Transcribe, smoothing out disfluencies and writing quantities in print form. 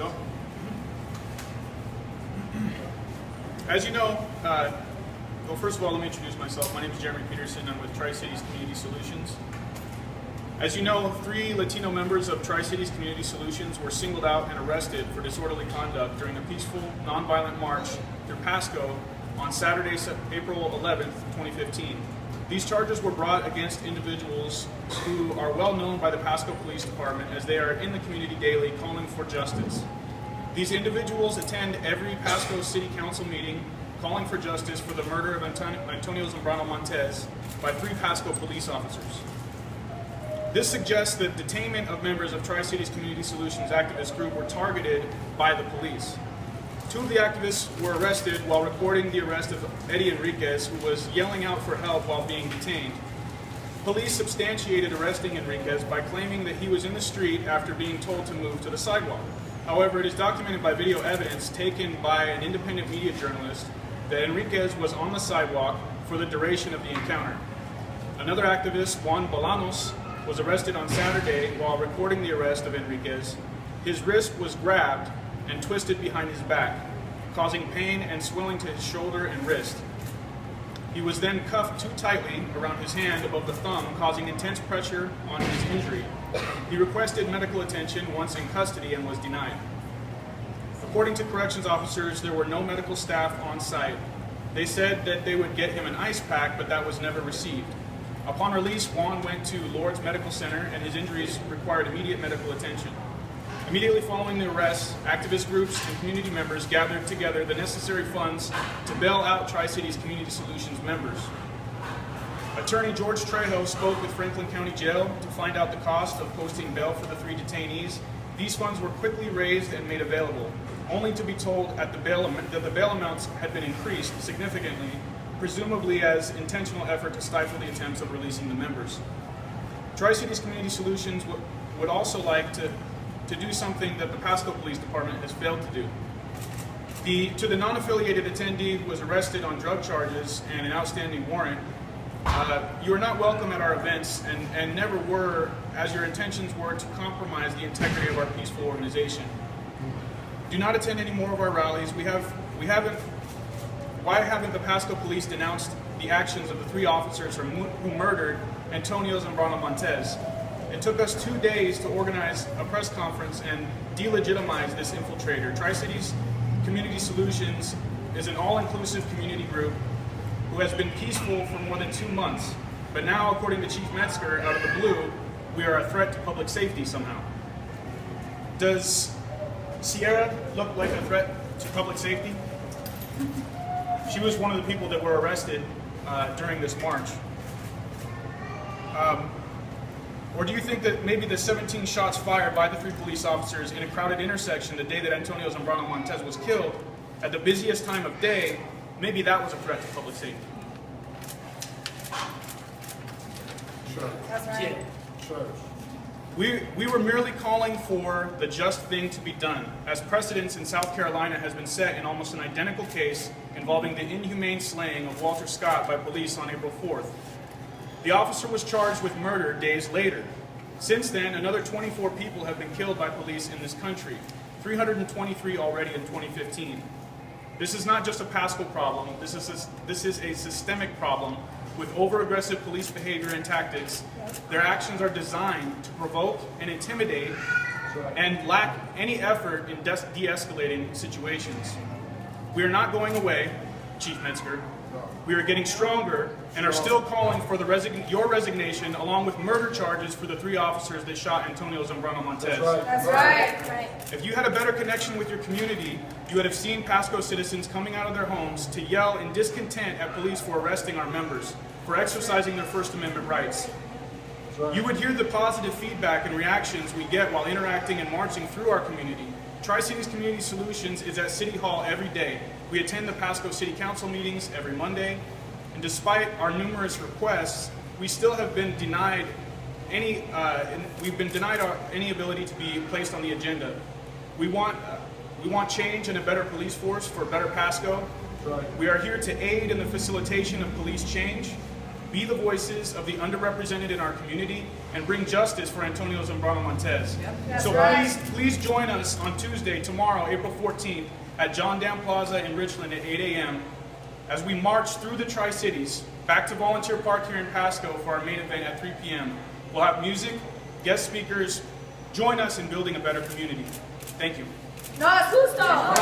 go. As you know, well, first of all, let me introduce myself. My name is Jeremy Peterson. I'm with Tri-Cities Community Solutions. As you know, 3 Latino members of Tri-Cities Community Solutions were singled out and arrested for disorderly conduct during a peaceful, nonviolent march through Pasco on Saturday, April 11th, 2015. These charges were brought against individuals who are well known by the Pasco Police Department as they are in the community daily calling for justice. These individuals attend every Pasco City Council meeting calling for justice for the murder of Antonio Zambrano Montes by 3 Pasco police officers. This suggests that detainment of members of Tri-Cities Community Solutions activist group were targeted by the police. 2 of the activists were arrested while recording the arrest of Eddie Enriquez, who was yelling out for help while being detained. Police substantiated arresting Enriquez by claiming that he was in the street after being told to move to the sidewalk. However, it is documented by video evidence taken by an independent media journalist that Enriquez was on the sidewalk for the duration of the encounter. Another activist, Juan Bolanos, was arrested on Saturday while recording the arrest of Enriquez. His wrist was grabbed and twisted behind his back, causing pain and swelling to his shoulder and wrist. He was then cuffed too tightly around his hand above the thumb, causing intense pressure on his injury. He requested medical attention once in custody and was denied. According to corrections officers, there were no medical staff on site. They said that they would get him an ice pack, but that was never received. Upon release, Juan went to Lourdes Medical Center and his injuries required immediate medical attention. Immediately following the arrest, activist groups and community members gathered together the necessary funds to bail out Tri-Cities Community Solutions members. Attorney George Trejo spoke with Franklin County Jail to find out the cost of posting bail for the 3 detainees. These funds were quickly raised and made available, only to be told that the bail amounts had been increased significantly, presumably as intentional effort to stifle the attempts of releasing the members. Tri-Cities Community Solutions would also like to do something that the Pasco Police Department has failed to do. To the non-affiliated attendee who was arrested on drug charges and an outstanding warrant, you are not welcome at our events and never were, as your intentions were to compromise the integrity of our peaceful organization. Do not attend any more of our rallies. Why haven't the Pasco Police denounced the actions of the 3 officers who murdered Antonio Zambrano Montes? It took us 2 days to organize a press conference and delegitimize this infiltrator. Tri-Cities Community Solutions is an all-inclusive community group who has been peaceful for more than 2 months. But now, according to Chief Metzger, out of the blue, we are a threat to public safety somehow. Does Sierra look like a threat to public safety? She was one of the people that were arrested during this march. Or do you think that maybe the 17 shots fired by the 3 police officers in a crowded intersection the day that Antonio Zambrano Montes was killed, at the busiest time of day, maybe that was a threat to public safety? Sure. That's right. Sure. We were merely calling for the just thing to be done, as precedence in South Carolina has been set in almost an identical case involving the inhumane slaying of Walter Scott by police on April 4th. The officer was charged with murder days later. Since then, another 24 people have been killed by police in this country, 323 already in 2015. This is not just a Pasco problem, this is a systemic problem with over-aggressive police behavior and tactics. Their actions are designed to provoke and intimidate and lack any effort in de-escalating situations. We are not going away, Chief Metzger. We are getting stronger and are still calling for your resignation along with murder charges for the 3 officers that shot Antonio Zambrano Montes. That's right. If you had a better connection with your community, you would have seen Pasco citizens coming out of their homes to yell in discontent at police for arresting our members, for exercising their First Amendment rights. You would hear the positive feedback and reactions we get while interacting and marching through our community. Tri-Cities Community Solutions is at City Hall every day. We attend the Pasco City Council meetings every Monday, and despite our numerous requests, we still have been denied any ability to be placed on the agenda. We want change and a better police force for better Pasco. We are here to aid in the facilitation of police change. be the voices of the underrepresented in our community, and bring justice for Antonio Zambrano Montez. So please join us on Tuesday, tomorrow, April 14th, at John Dam Plaza in Richland at 8 a.m. as we march through the Tri-Cities back to Volunteer Park here in Pasco for our main event at 3 p.m. We'll have music, guest speakers. Join us in building a better community. Thank you. No asusto!